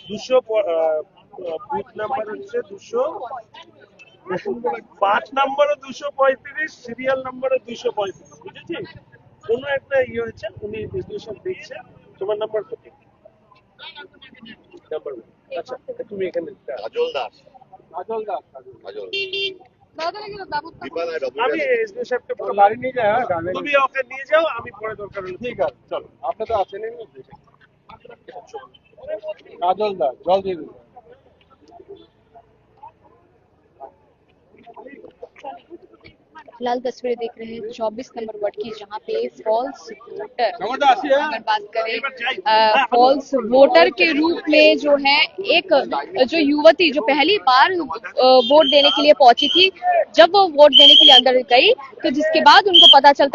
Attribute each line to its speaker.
Speaker 1: দুশো booth number হচ্ছে 205 নম্বর 235, serial number 235, বুঝেছি? কোন একটা ইয়ে হয়েছে, উনি রেজুলেশন দেখছে। তোমার নাম্বার কত? নাম্বার, আচ্ছা তুমি এখানে
Speaker 2: কাজল দাস।
Speaker 1: আমি এসডি সাহেবকে বাড়ি নিয়ে যাই, তুমি ওকে নিয়ে যাও, আমি পরে দরকার হলে। ঠিক আছে, চলো। আপনি তো আছেন কাজল দাস, জল দিয়ে দিন।
Speaker 3: फिलहाल तस्वीरें देख रहे हैं 24 नंबर वार्ड की, जहां पे फॉल्स वोटर, अगर बात करें फॉल्स वोटर के रूप में जो है एक जो युवती जो पहली बार वोट देने के लिए पहुंची थी, जब वो वोट देने के लिए अंदर गई तो जिसके बाद उनको पता चलता है